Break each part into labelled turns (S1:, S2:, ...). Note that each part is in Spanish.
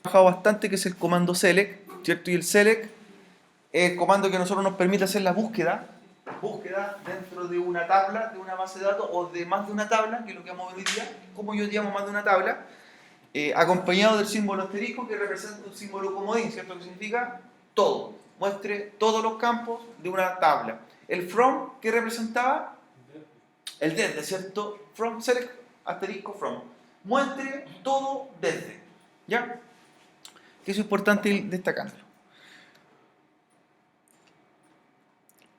S1: trabajado bastante, que es el comando select, ¿cierto? Y el select es el comando que a nosotros nos permite hacer la búsqueda dentro de una tabla, de una base de datos, o de más de una tabla, que es lo que vamos a ver hoy día, como yo llamo más de una tabla, acompañado del símbolo asterisco, que representa un símbolo comodín, ¿cierto? Que significa todo, muestre todos los campos de una tabla. El from, ¿qué representaba? El desde, ¿cierto? From, select, asterisco, from. Muestre todo desde, ¿ya? Que eso es importante ir destacándolo.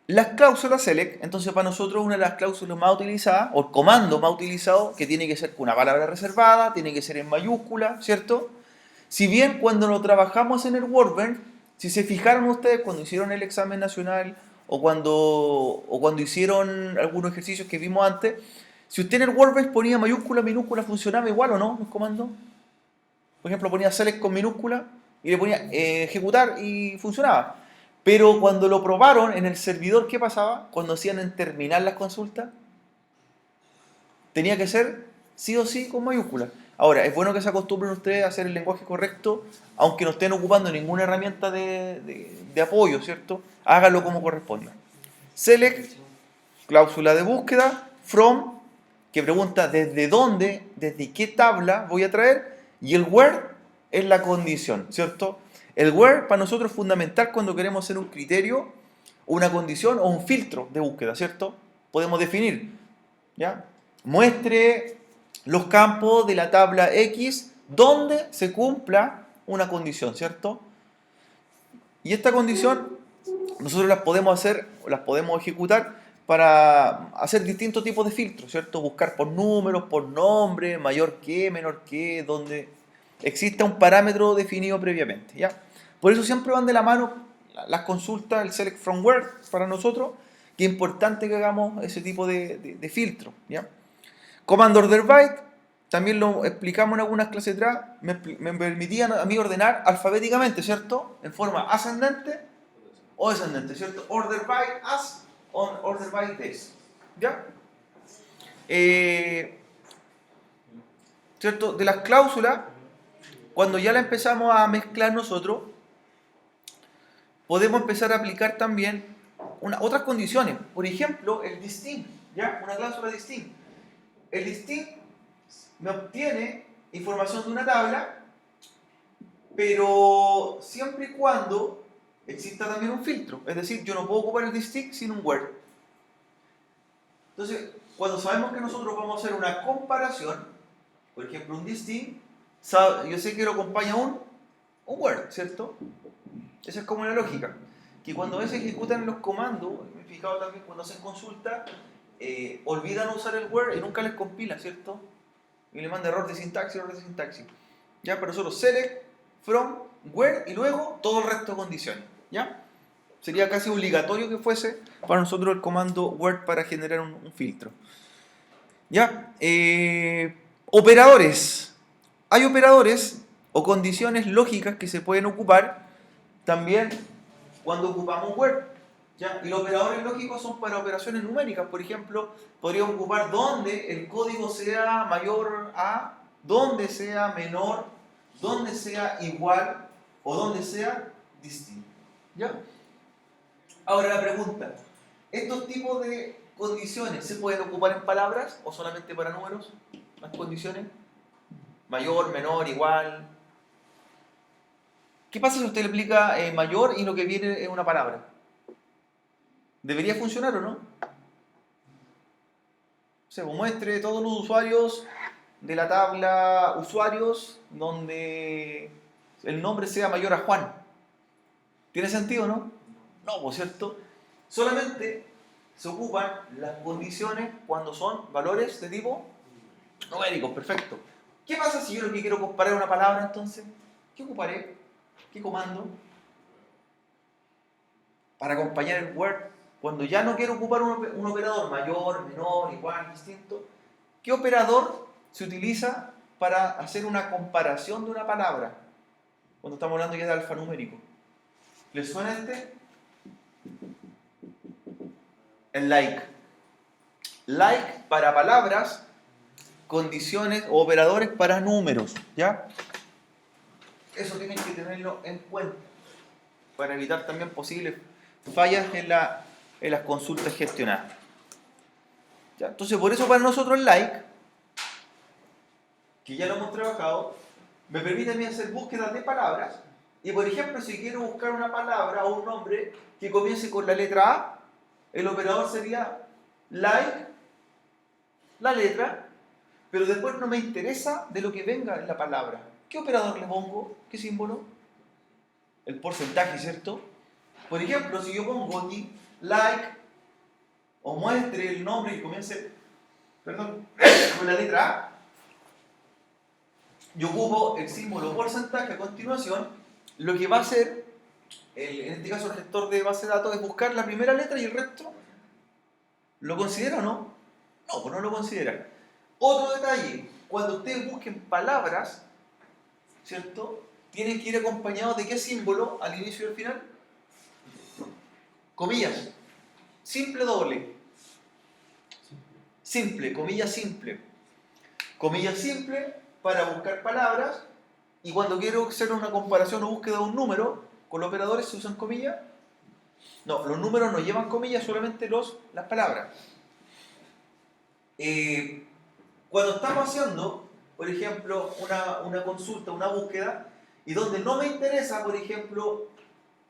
S1: Las cláusulas select, entonces para nosotros una de las cláusulas más utilizadas, o el comando más utilizado, que tiene que ser con una palabra reservada, tiene que ser en mayúscula, ¿cierto? Si bien cuando lo trabajamos en el Workbench, si se fijaron ustedes cuando hicieron el examen nacional o cuando hicieron algunos ejercicios que vimos antes, si usted en el Workbench ponía mayúscula, minúscula, ¿funcionaba igual o no los comandos? Por ejemplo, ponía select con minúscula y le ponía ejecutar y funcionaba. Pero cuando lo probaron en el servidor, ¿qué pasaba? Cuando hacían en terminar las consultas, tenía que ser sí o sí con mayúsculas. Ahora, es bueno que se acostumbren ustedes a hacer el lenguaje correcto, aunque no estén ocupando ninguna herramienta de apoyo, ¿cierto? Háganlo como corresponda. Select, cláusula de búsqueda, from, que pregunta desde dónde, desde qué tabla voy a traer, y el where es la condición, ¿cierto? El where para nosotros es fundamental cuando queremos hacer un criterio, una condición o un filtro de búsqueda, ¿cierto? Podemos definir, ¿ya? Muestre los campos de la tabla X donde se cumpla una condición, ¿cierto? Y esta condición nosotros las podemos hacer, las podemos ejecutar para hacer distintos tipos de filtros, ¿cierto? Buscar por números, por nombre, mayor que, menor que, donde exista un parámetro definido previamente, ¿ya? Por eso siempre van de la mano las consultas, el select from where para nosotros, que es importante que hagamos ese tipo de filtro, ¿ya? Command order byte, también lo explicamos en algunas clases atrás, me permitían a mí ordenar alfabéticamente, ¿cierto? En forma ascendente o descendente, ¿cierto? Order by as, order by this, ¿ya? ¿Cierto? De las cláusulas, cuando ya la empezamos a mezclar nosotros, podemos empezar a aplicar también otras condiciones. Por ejemplo, el distinct, ¿ya? Una cláusula distinct. El distinct me obtiene información de una tabla, pero siempre y cuando exista también un filtro. Es decir, yo no puedo ocupar el distinct sin un where. Entonces, cuando sabemos que nosotros vamos a hacer una comparación, por ejemplo, un distinct, yo sé que lo acompaña un where, ¿cierto? Esa es como la lógica. Que cuando a veces ejecutan los comandos, me he fijado también cuando hacen consulta, olvidan usar el where y nunca les compila, ¿cierto? Y le manda error de sintaxis. ¿Ya? Pero solo select, from, where y luego todo el resto de condiciones. ¿Ya? Sería casi obligatorio que fuese para nosotros el comando where para generar un filtro. ¿Ya? Operadores. Hay operadores o condiciones lógicas que se pueden ocupar también cuando ocupamos where. ¿Ya? Y los operadores lógicos son para operaciones numéricas. Por ejemplo, podríamos ocupar donde el código sea mayor a, donde sea menor, donde sea igual o donde sea distinto. ¿Ya? Ahora la pregunta, ¿estos tipos de condiciones se pueden ocupar en palabras o solamente para números? Las condiciones, mayor, menor, igual. ¿Qué pasa si usted le aplica mayor y lo que viene es una palabra? ¿Debería funcionar o no? O sea, muestre todos los usuarios de la tabla usuarios donde el nombre sea mayor a Juan. ¿Tiene sentido o no? No, por cierto. Solamente se ocupan las condiciones cuando son valores de tipo numérico, perfecto. ¿Qué pasa si yo lo que quiero comparar una palabra entonces? ¿Qué ocuparé? ¿Qué comando? Para acompañar el word. Cuando ya no quiero ocupar un operador mayor, menor, igual, distinto, ¿qué operador se utiliza para hacer una comparación de una palabra? Cuando estamos hablando ya de alfanumérico. ¿Les suena este? El like. Like para palabras, condiciones o operadores para números, ¿ya? Eso tienen que tenerlo en cuenta para evitar también posibles fallas en las consultas gestionadas. ¿Ya? Entonces, por eso para nosotros el like, que ya lo hemos trabajado, me permite a mí hacer búsquedas de palabras. Y por ejemplo, si quiero buscar una palabra o un nombre que comience con la letra A, el operador sería like, la letra, pero después no me interesa de lo que venga en la palabra. ¿Qué operador le pongo? ¿Qué símbolo? El porcentaje, ¿cierto? Por ejemplo, si yo pongo aquí like o muestre el nombre y comience, perdón, con la letra A, yo ocupo el símbolo porcentaje a continuación. Lo que va a hacer, en este caso el gestor de base de datos, es buscar la primera letra y el resto, ¿lo considera o no? No, pues no lo considera. Otro detalle, cuando ustedes busquen palabras, ¿cierto? Tienen que ir acompañados de qué símbolo al inicio y al final. Comillas. Simple o doble. Simple, comillas simple. Comillas simple para buscar palabras, y cuando quiero hacer una comparación o búsqueda de un número, con los operadores se usan comillas. No, los números no llevan comillas, solamente las palabras. Cuando estamos haciendo, por ejemplo, una consulta, una búsqueda, y donde no me interesa, por ejemplo,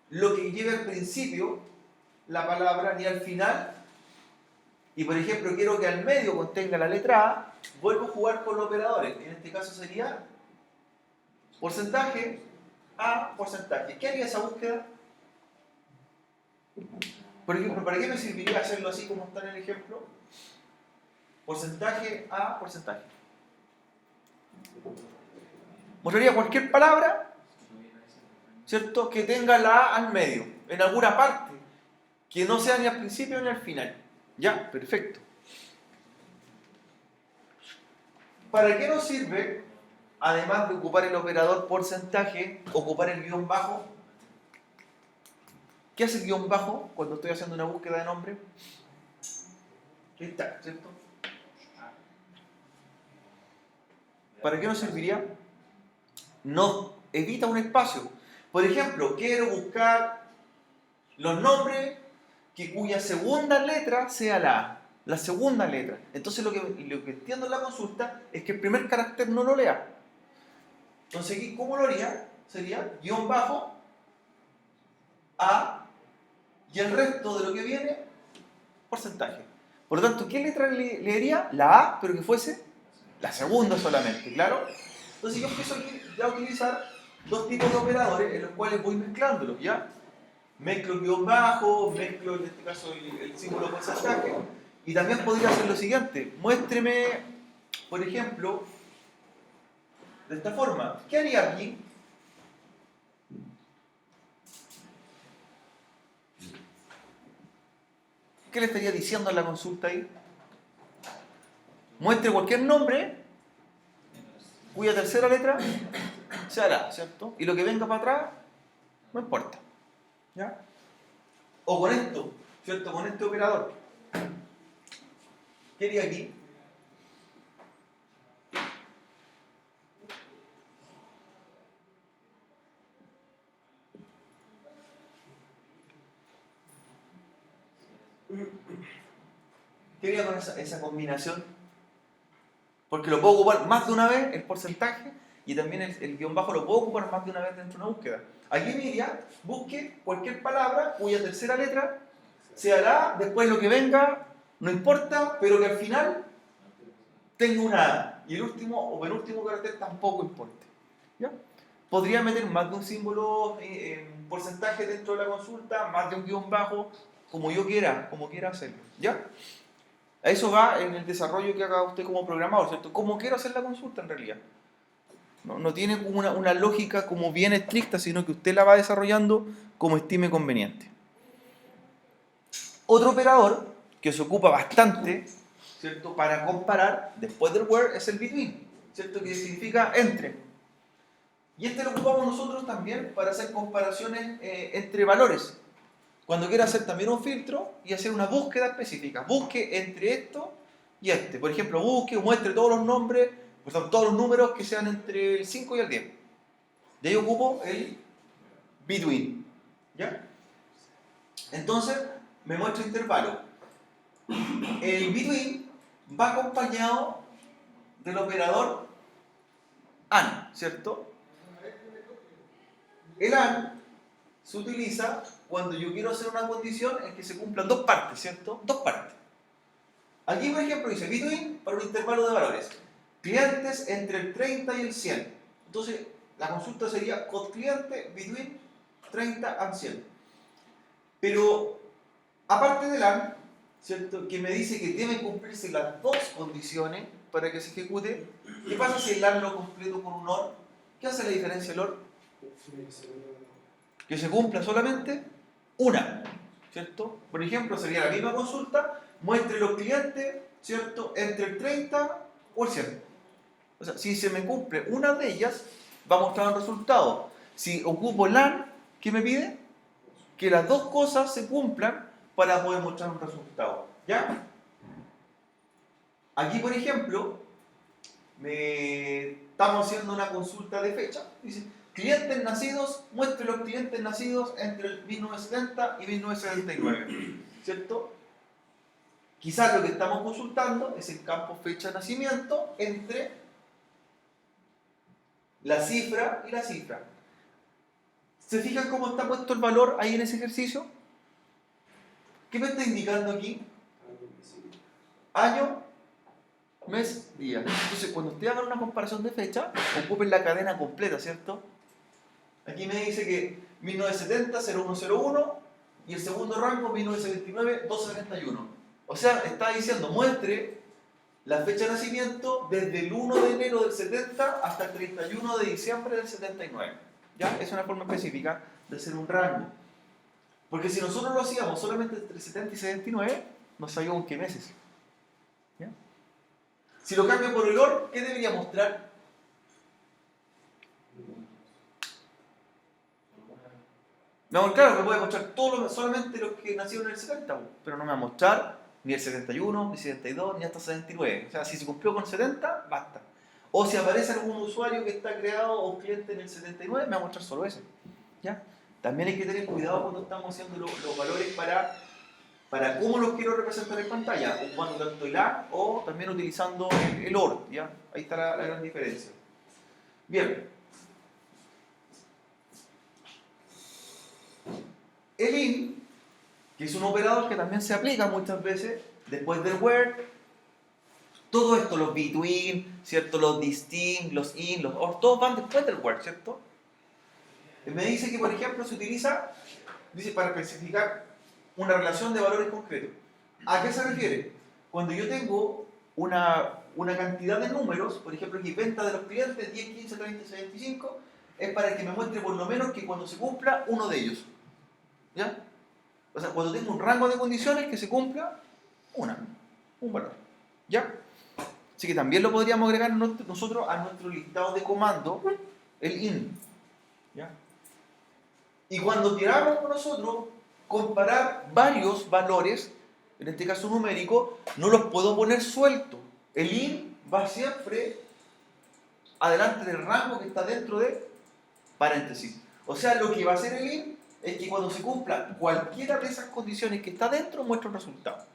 S1: lo que lleve al principio la palabra ni al final, y por ejemplo quiero que al medio contenga la letra A, vuelvo a jugar con los operadores. En este caso sería porcentaje A, porcentaje. ¿Qué haría esa búsqueda? Por ejemplo, ¿para qué me serviría hacerlo así como está en el ejemplo? Porcentaje A, porcentaje. Mostraría cualquier palabra, ¿cierto?, que tenga la A al medio, en alguna parte, que no sea ni al principio ni al final. Ya, perfecto. ¿Para qué nos sirve, además de ocupar el operador porcentaje, ocupar el guión bajo? ¿Qué hace el guión bajo cuando estoy haciendo una búsqueda de nombre? ¿Qué está, cierto? ¿Para qué nos serviría? Nos evita un espacio. Por ejemplo, quiero buscar los nombres cuya segunda letra sea la A. La segunda letra. Entonces lo que entiendo en la consulta es que el primer carácter no lo lea. Entonces aquí, ¿cómo lo haría? Sería guión bajo A, y el resto de lo que viene, porcentaje. Por lo tanto, ¿qué letra leería? La A, pero que fuese la segunda solamente, ¿claro? Entonces yo empiezo aquí ya a utilizar dos tipos de operadores en los cuales voy mezclándolos, ¿ya? Mezclo el guión bajo, mezclo en este caso el símbolo porcentaje, y también podría hacer lo siguiente: muéstreme, por ejemplo, de esta forma. ¿Qué haría aquí? ¿Qué le estaría diciendo en la consulta ahí? Muestre cualquier nombre cuya tercera letra sea la A, ¿cierto? Y lo que venga para atrás, no importa. ¿Ya? O con esto, ¿cierto? Con este operador. ¿Qué haría aquí? ¿Qué haría con esa combinación? Porque lo puedo ocupar más de una vez, el porcentaje, y también el guión bajo lo puedo ocupar más de una vez dentro de una búsqueda. Aquí me diría, busque cualquier palabra cuya tercera letra sea la A, después lo que venga, no importa, pero que al final tenga una A, y el último o penúltimo carácter tampoco importa. ¿Ya? Podría meter más de un símbolo en porcentaje dentro de la consulta, más de un guión bajo, como yo quiera, como quiera hacerlo. ¿Ya? A eso va en el desarrollo que haga usted como programador, ¿cierto? Como quiero hacer la consulta en realidad. No tiene una lógica como bien estricta, sino que usted la va desarrollando como estime conveniente. Otro operador que se ocupa bastante, ¿cierto?, para comparar después del where, es el between, ¿cierto?, que significa entre. Y este lo ocupamos nosotros también para hacer comparaciones entre valores. Cuando quiero hacer también un filtro y hacer una búsqueda específica, busque entre esto y este. Por ejemplo, busque o muestre todos los nombres, pues son todos los números que sean entre el 5 y el 10. Y ahí ocupo el between. ¿Ya? Entonces, me muestra intervalo. El between va acompañado del operador AND, ¿cierto? El AND se utiliza cuando yo quiero hacer una condición en que se cumplan dos partes, ¿cierto? Dos partes. Aquí, por ejemplo, dice between para un intervalo de valores. Clientes entre el 30 y el 100. Entonces, la consulta sería code cliente between 30 and 100. Pero, aparte del AND, ¿cierto? Que me dice que deben cumplirse las dos condiciones para que se ejecute. ¿Qué pasa si el AND lo completo con un OR? ¿Qué hace la diferencia el OR? Que se cumpla solamente una, ¿cierto? Por ejemplo, sería la misma consulta, muestre los clientes, ¿cierto? Entre el 30 o el 100. O sea, si se me cumple una de ellas, va a mostrar un resultado. Si ocupo el AND, ¿qué me pide? Que las dos cosas se cumplan para poder mostrar un resultado. ¿Ya? Aquí, por ejemplo, estamos haciendo una consulta de fecha. Dice, clientes nacidos, muestre los clientes nacidos entre el 1970 y 1979. ¿Cierto? Quizás lo que estamos consultando es el campo fecha de nacimiento entre la cifra y la cifra. ¿Se fijan cómo está puesto el valor ahí en ese ejercicio? ¿Qué me está indicando aquí? Año, mes, día. Entonces, cuando ustedes hagan una comparación de fecha, ocupen la cadena completa, ¿cierto? Aquí me dice que 1970, 0101 y el segundo rango 1979, 271. O sea, está diciendo, muestre la fecha de nacimiento desde el 1 de enero del 70 hasta el 31 de diciembre del 79. ¿Ya? Es una forma específica de hacer un rango. Porque si nosotros lo hacíamos solamente entre 70 y 79, no sabíamos qué meses. ¿Ya? Si lo cambio por el OR, ¿qué debería mostrar? No, claro, me puede mostrar solamente los que nacieron en el 70, pero no me va a mostrar ni el 71, ni 72, ni hasta 79. O sea, si se cumplió con 70, basta. O si aparece algún usuario que está creado o cliente en el 79, me va a mostrar solo ese. ¿Ya? También hay que tener cuidado cuando estamos haciendo los valores para cómo los quiero representar en pantalla, ocupando tanto el A o también utilizando el OR. ¿Ya? Ahí está la gran diferencia. Bien. El IN, que es un operador que también se aplica muchas veces después del WHERE. Todo esto, los between, ¿cierto? Los distinct, los in, los or, todos van después del WHERE, ¿cierto? Me dice que, por ejemplo, se utiliza, dice, para especificar una relación de valores concretos. ¿A qué se refiere? Cuando yo tengo una cantidad de números, por ejemplo, aquí venta de los clientes 10, 15, 30, 65, es para que me muestre por lo menos que cuando se cumpla uno de ellos. ¿Ya? O sea, cuando tengo un rango de condiciones que se cumpla un valor. ¿Ya? Así que también lo podríamos agregar nosotros a nuestro listado de comando, el in. ¿Ya? Y cuando queramos nosotros comparar varios valores, en este caso numérico, no los puedo poner sueltos. El in va siempre adelante del rango que está dentro de paréntesis. O sea, lo que va a hacer el in es que cuando se cumpla cualquiera de esas condiciones que está dentro, muestra un resultado.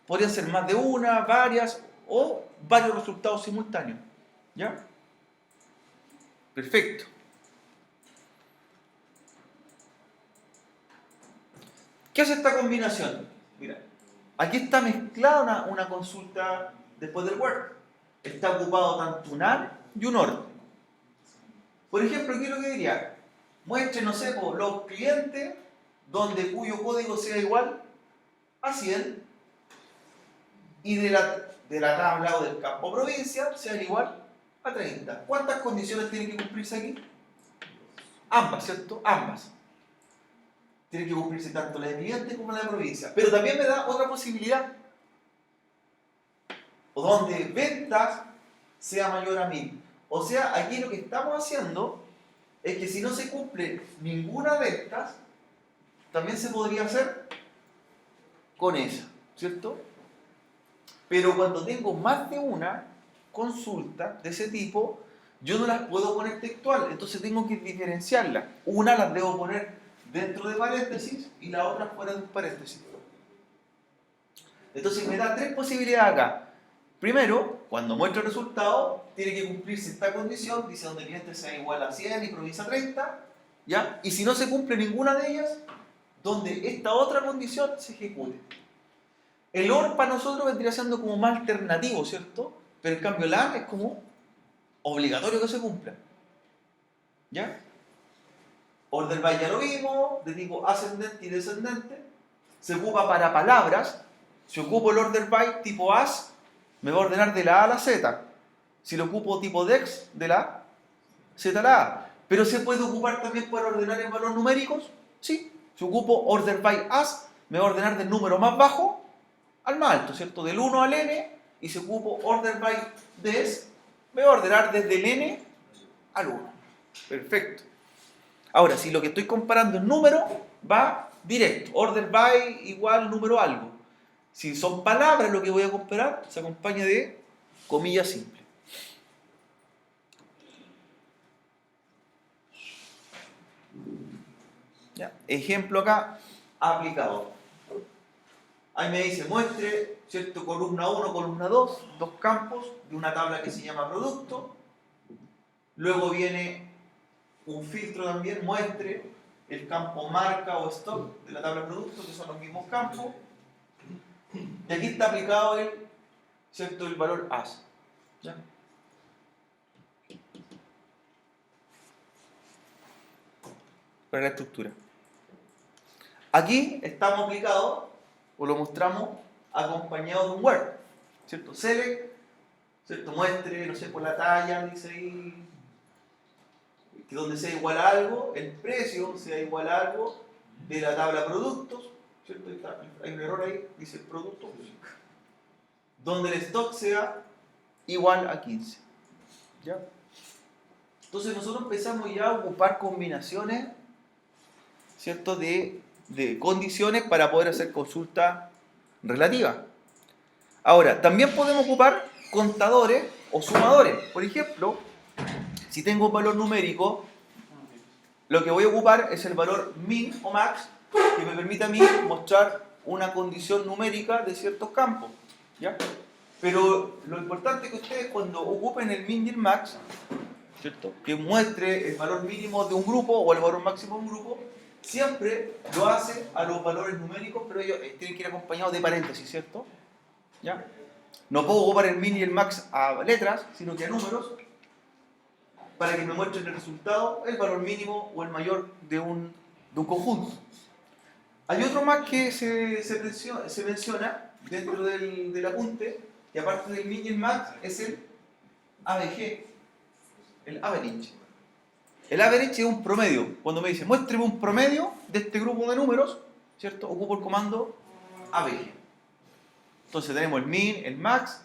S1: Podrían ser más de una, varias o varios resultados simultáneos. ¿Ya? Perfecto. ¿Qué hace esta combinación? Mira, aquí está mezclada una consulta después del WHERE. Está ocupado tanto un AND y un OR. Por ejemplo, aquí lo que diría, muestre, no sé, los clientes cuyo código sea igual a 100 y de la tabla o del campo provincia sea igual a 30. ¿Cuántas condiciones tienen que cumplirse aquí? Ambas, ¿cierto? Ambas. Tiene que cumplirse tanto la de cliente como la de provincia. Pero también me da otra posibilidad. O donde ventas sea mayor a 1000. O sea, aquí lo que estamos haciendo es que si no se cumple ninguna de estas, también se podría hacer con esa, ¿cierto? Pero cuando tengo más de una consulta de ese tipo, yo no las puedo poner textual, entonces tengo que diferenciarlas. Una las debo poner dentro de paréntesis y la otra fuera de un paréntesis. Entonces me da tres posibilidades acá. Primero, cuando muestro el resultado, tiene que cumplirse esta condición, dice donde cliente sea igual a 100 y provincia 30, ¿ya? Y si no se cumple ninguna de ellas, donde esta otra condición se ejecute. El OR para nosotros vendría siendo como más alternativo, ¿cierto? Pero en cambio el AND es como obligatorio que se cumpla. ¿Ya? Order by ya lo vimos, de tipo ascendente y descendente. Se ocupa para palabras. Si ocupo el order by tipo as, me va a ordenar de la A a la Z. Si lo ocupo tipo dex, de la Z a la A. Pero se puede ocupar también para ordenar en valores numéricos. Sí. Si ocupo order by as, me va a ordenar del número más bajo al más alto, ¿cierto? Del 1 al n. Y si ocupo order by des, me va a ordenar desde el n al 1. Perfecto. Ahora, si lo que estoy comparando es número, va directo. Order by igual número algo. Si son palabras lo que voy a comparar, se acompaña de comillas simples. ¿Ya? Ejemplo acá, aplicado. Ahí me dice, muestre, ¿cierto? Columna 1, columna 2, dos campos de una tabla que se llama producto. Luego viene un filtro también, muestre el campo marca o stock de la tabla producto, que son los mismos campos. Y aquí está aplicado ¿cierto? El valor as. ¿Ya? Para la estructura. Aquí estamos aplicados, o lo mostramos, acompañado de un word, ¿cierto? Select, ¿cierto? Muestre, no sé, por la talla, dice ahí, que donde sea igual a algo, el precio sea igual a algo de la tabla productos, ¿cierto? Hay un error ahí, dice producto, donde el stock sea igual a 15. ¿Ya? Entonces nosotros empezamos ya a ocupar combinaciones, ¿cierto? De condiciones para poder hacer consulta relativa. Ahora, también podemos ocupar contadores o sumadores. Por ejemplo, si tengo un valor numérico, lo que voy a ocupar es el valor min o max que me permite a mí mostrar una condición numérica de ciertos campos. ¿Ya? Pero lo importante es que ustedes cuando ocupen el min y el max, ¿cierto? Que muestre el valor mínimo de un grupo o el valor máximo de un grupo, siempre lo hace a los valores numéricos, pero ellos tienen que ir acompañados de paréntesis, ¿cierto? ¿Ya? No puedo ocupar el min y el max a letras, sino que a números, para que me muestren el resultado, el valor mínimo o el mayor de un conjunto. Hay otro más que se menciona dentro del apunte, que aparte del min y el max, es el ABG, el average. El average es un promedio. Cuando me dice, muéstreme un promedio de este grupo de números, ¿cierto? Ocupo el comando ABG. Entonces tenemos el min, el max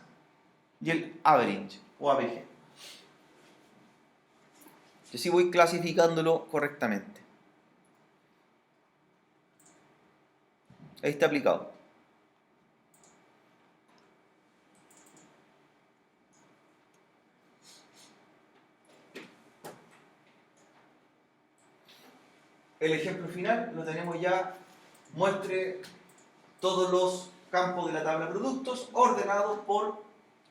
S1: y el average o ABG. Y así voy clasificándolo correctamente. Ahí está aplicado. El ejemplo final lo tenemos ya. Muestre todos los campos de la tabla de productos ordenados por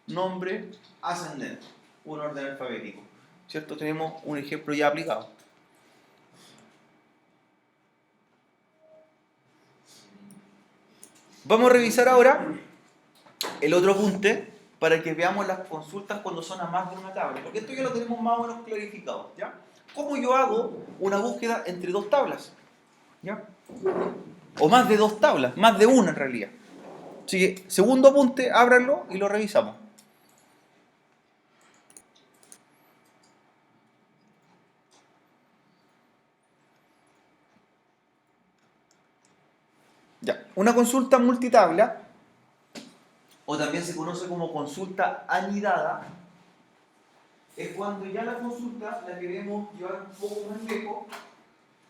S1: nombre ascendente, un orden alfabético. ¿Cierto? Tenemos un ejemplo ya aplicado. Vamos a revisar ahora el otro apunte para que veamos las consultas cuando son a más de una tabla, porque esto ya lo tenemos más o menos clarificado, ¿ya? ¿Cómo yo hago una búsqueda entre dos tablas? ¿Ya? O más de dos tablas, más de una en realidad. Así que, segundo apunte, ábranlo y lo revisamos. Ya. Una consulta multitabla, o también se conoce como consulta anidada, es cuando ya la consulta la queremos llevar un poco más lejos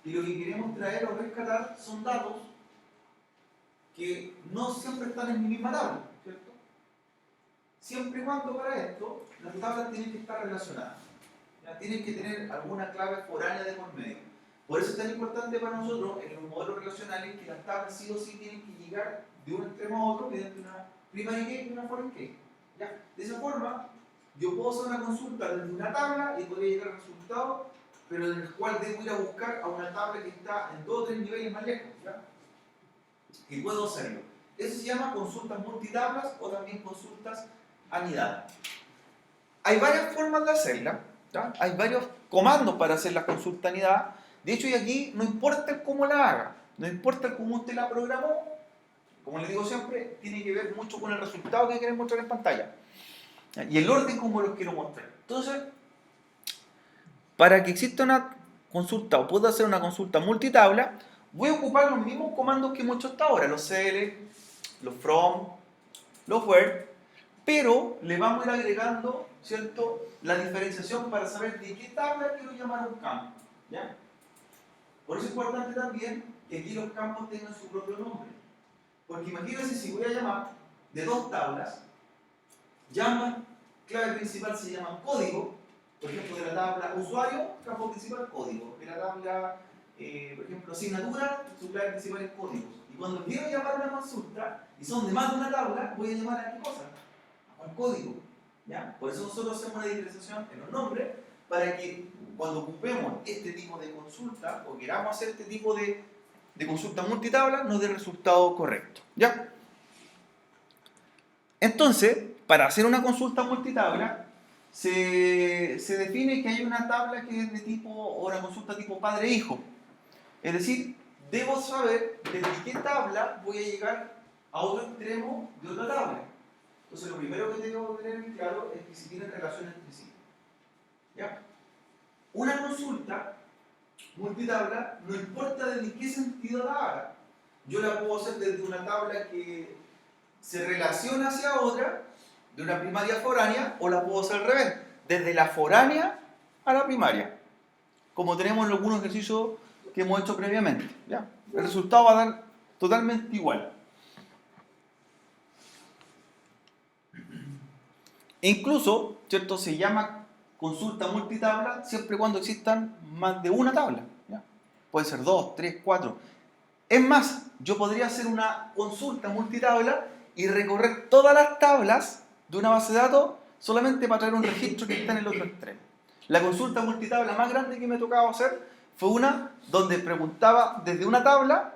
S1: y lo que queremos traer o rescatar son datos que no siempre están en mi misma tabla, ¿cierto? Siempre y cuando para esto las tablas tienen que estar relacionadas. Ya, tienen que tener alguna clave foránea de por medio. Por eso es tan importante para nosotros en los modelos relacionales que las tablas sí o sí tienen que llegar de un extremo a otro mediante una primary key y una foreign key. ¿Ya? De esa forma, yo puedo hacer una consulta desde una tabla y podría llegar al resultado, pero en el cual debo ir a buscar a una tabla que está en 2 o 3 niveles más lejos. ¿Ya? Y puedo hacerlo. Eso se llama consultas multitablas o también consultas anidadas. Hay varias formas de hacerla, ¿ya? Hay varios comandos para hacer la consulta anidada. De hecho, y aquí no importa cómo la haga, no importa cómo usted la programó, como les digo siempre, tiene que ver mucho con el resultado que quieren mostrar en pantalla, ¿ya? Y el orden como los quiero mostrar. Entonces, para que exista una consulta o pueda hacer una consulta multitabla, voy a ocupar los mismos comandos que hemos hecho hasta ahora, los cl, los from, los where, pero le vamos a ir agregando, ¿cierto?, la diferenciación para saber de qué tabla quiero llamar a un campo, ¿ya? Por eso es importante también que aquí los campos tengan su propio nombre. Porque imagínense si voy a llamar de 2 tablas, clave principal se llama código, por ejemplo, de la tabla usuario, campo principal código, de la tabla, por ejemplo, asignatura, su clave principal es código. Y cuando quiero llamar a una consulta, y son de más de una tabla, voy a llamar a qué cosa, al código, ¿ya? Por eso nosotros hacemos una diferenciación en los nombres, para que cuando ocupemos este tipo de consulta, o queramos hacer este tipo de consulta multitabla, nos dé el resultado correcto, ¿ya? Entonces, para hacer una consulta multitabla, se define que hay una tabla que es de tipo, o una consulta tipo padre-hijo. Es decir, debo saber desde qué tabla voy a llegar a otro extremo de otra tabla. Entonces, lo primero que tengo que tener claro es que si tienen relación entre sí. ¿Ya? Una consulta multitabla, no importa desde qué sentido la haga. Yo la puedo hacer desde una tabla que se relaciona hacia otra, de una primaria foránea, o la puedo hacer al revés, desde la foránea a la primaria, como tenemos en algunos ejercicios que hemos hecho previamente, ¿ya? El resultado va a dar totalmente igual. E incluso, ¿cierto?, se llama consulta multitabla siempre y cuando existan más de una tabla, ¿ya? Puede ser 2, 3, 4. Es más, yo podría hacer una consulta multitabla y recorrer todas las tablas de una base de datos solamente para traer un registro que está en el otro extremo. La consulta multitabla más grande que me tocaba hacer fue una donde preguntaba desde una tabla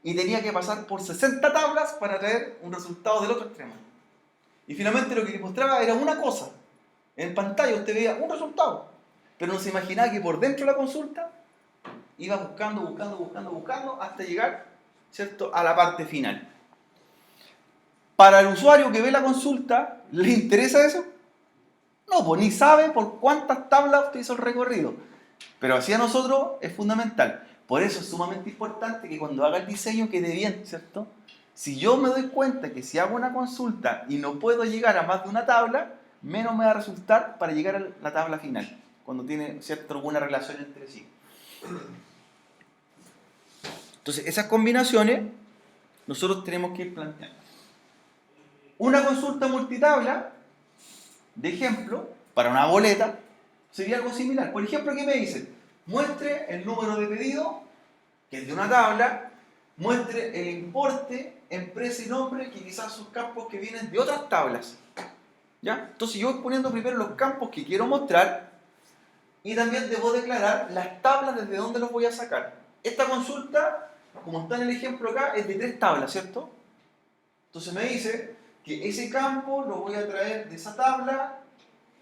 S1: y tenía que pasar por 60 tablas para traer un resultado del otro extremo. Y finalmente lo que les mostraba era una cosa. En pantalla usted veía un resultado, pero no se imaginaba que por dentro de la consulta iba buscando hasta llegar, ¿cierto?, a la parte final. Para el usuario que ve la consulta, ¿le interesa eso? No, pues ni sabe por cuántas tablas usted hizo el recorrido. Pero así a nosotros es fundamental. Por eso es sumamente importante que cuando haga el diseño quede bien, ¿cierto? Si yo me doy cuenta que si hago una consulta y no puedo llegar a más de una tabla, menos me va a resultar para llegar a la tabla final, cuando tiene, ¿cierto?, alguna relación entre sí. Entonces, esas combinaciones nosotros tenemos que ir planteando. Una consulta multitabla, de ejemplo, para una boleta, sería algo similar. Por ejemplo, ¿qué me dice? Muestre el número de pedido, que es de una tabla, muestre el importe, empresa y nombre, que quizás son campos que vienen de otras tablas. ¿Ya? Entonces yo voy poniendo primero los campos que quiero mostrar y también debo declarar las tablas desde donde los voy a sacar. Esta consulta, como está en el ejemplo acá, es de 3 tablas, ¿cierto? Entonces me dice que ese campo lo voy a traer de esa tabla,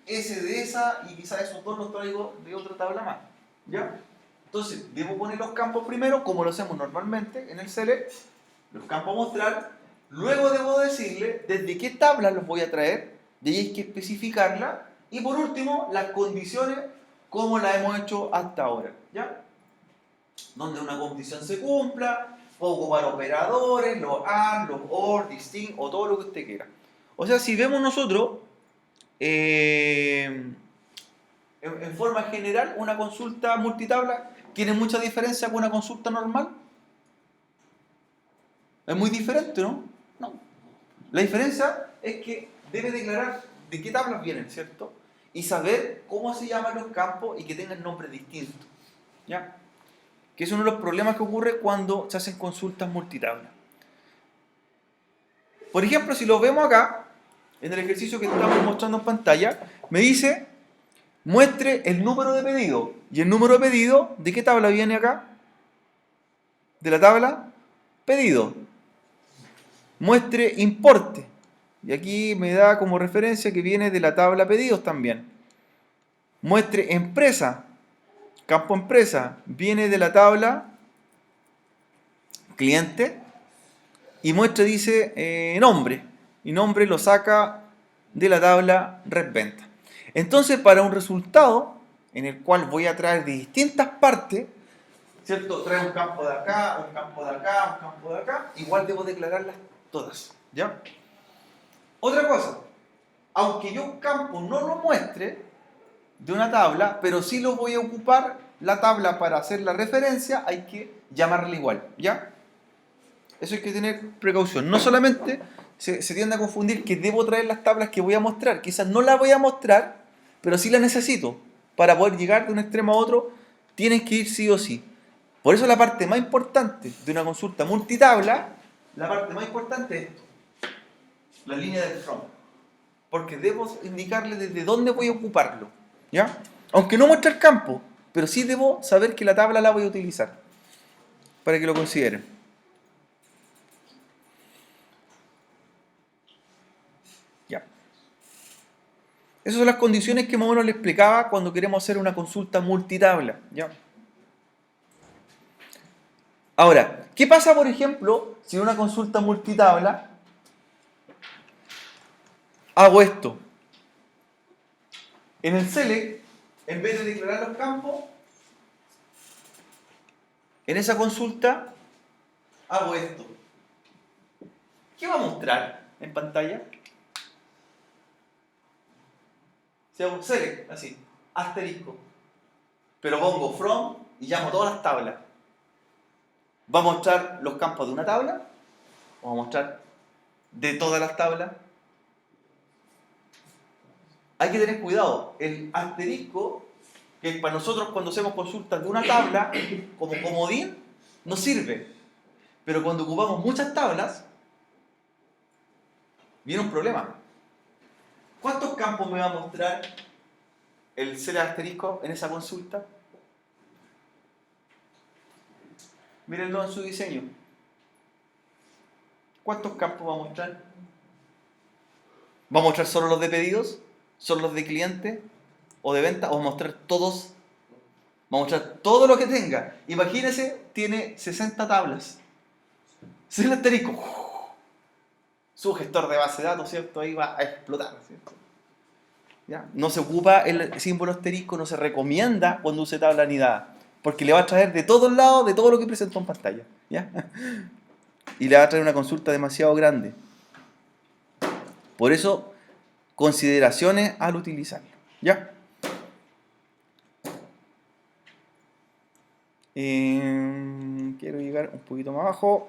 S1: ese de esa, y quizás esos dos los traigo de otra tabla más, ¿ya? Entonces, debo poner los campos primero, como lo hacemos normalmente en el select, los campos a mostrar, luego debo decirle desde qué tabla los voy a traer, de ahí hay que especificarla, y por último, las condiciones como las hemos hecho hasta ahora, ¿ya? Donde una condición se cumpla, puedo ocupar operadores, los AND, los OR, distinct, o todo lo que usted quiera. O sea, si vemos nosotros, en forma general, una consulta multitabla tiene mucha diferencia con una consulta normal. Es muy diferente, ¿no? No. La diferencia es que debe declarar de qué tablas vienen, ¿cierto? y saber cómo se llaman los campos y que tengan nombres distintos. ¿Ya? Que es uno de los problemas que ocurre cuando se hacen consultas multitabla. Por ejemplo, si lo vemos acá, en el ejercicio que estamos mostrando en pantalla, me dice, muestre el número de pedido. ¿Y el número de pedido de qué tabla viene acá? De la tabla pedido. Muestre importe. Y aquí me da como referencia que viene de la tabla pedidos también. Muestre empresa. Campo empresa. Viene de la tabla cliente. Y muestre dice nombre. Y nombre lo saca de la tabla red venta. Entonces, para un resultado en el cual voy a traer de distintas partes, ¿cierto? Trae un campo de acá, un campo de acá, un campo de acá, igual debo declararlas todas, ¿ya? Otra cosa, aunque yo un campo no lo muestre de una tabla, pero sí lo voy a ocupar la tabla para hacer la referencia, hay que llamarla igual, ¿ya? Eso hay que tener precaución. No solamente se tiende a confundir que debo traer las tablas que voy a mostrar, quizás no las voy a mostrar, pero sí las necesito. Para poder llegar de un extremo a otro, tienes que ir sí o sí. Por eso la parte más importante de una consulta multitabla, la parte más importante es esto, la línea del from. Porque debo indicarle desde dónde voy a ocuparlo, ¿ya? Aunque no muestre el campo, pero sí debo saber que la tabla la voy a utilizar, para que lo consideren. Ya. Esas son las condiciones que más o menos le explicaba cuando queremos hacer una consulta multitabla, ¿ya? Ahora, ¿qué pasa, por ejemplo, si en una consulta multitabla hago esto? En el select, en vez de declarar los campos, en esa consulta hago esto. ¿Qué va a mostrar en pantalla? Si hago select, así, asterisco, pero pongo from y llamo todas las tablas. ¿Va a mostrar los campos de una tabla? ¿O va a mostrar de todas las tablas? Hay que tener cuidado. El asterisco, que para nosotros cuando hacemos consultas de una tabla, como comodín, nos sirve. Pero cuando ocupamos muchas tablas, viene un problema. ¿Cuántos campos me va a mostrar el select asterisco en esa consulta? Mírenlo en su diseño. ¿Cuántos campos va a mostrar? ¿Va a mostrar solo los de pedidos? ¿Solo los de cliente? ¿O de venta? ¿O va a mostrar todos? Va a mostrar todo lo que tenga. Imagínense, tiene 60 tablas. Si el asterisco, su gestor de base de datos, ¿cierto? Ahí va a explotar, ¿cierto? ¿Ya? No se ocupa el símbolo asterisco, no se recomienda cuando use tabla anidada, porque le va a traer de todos lados, de todo lo que presentó en pantalla, ¿ya? Y le va a traer una consulta demasiado grande. Por eso, consideraciones al utilizarlo, ¿ya? Quiero llegar un poquito más abajo.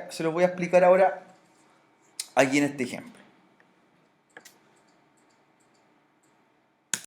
S1: Se lo voy a explicar ahora aquí en este ejemplo.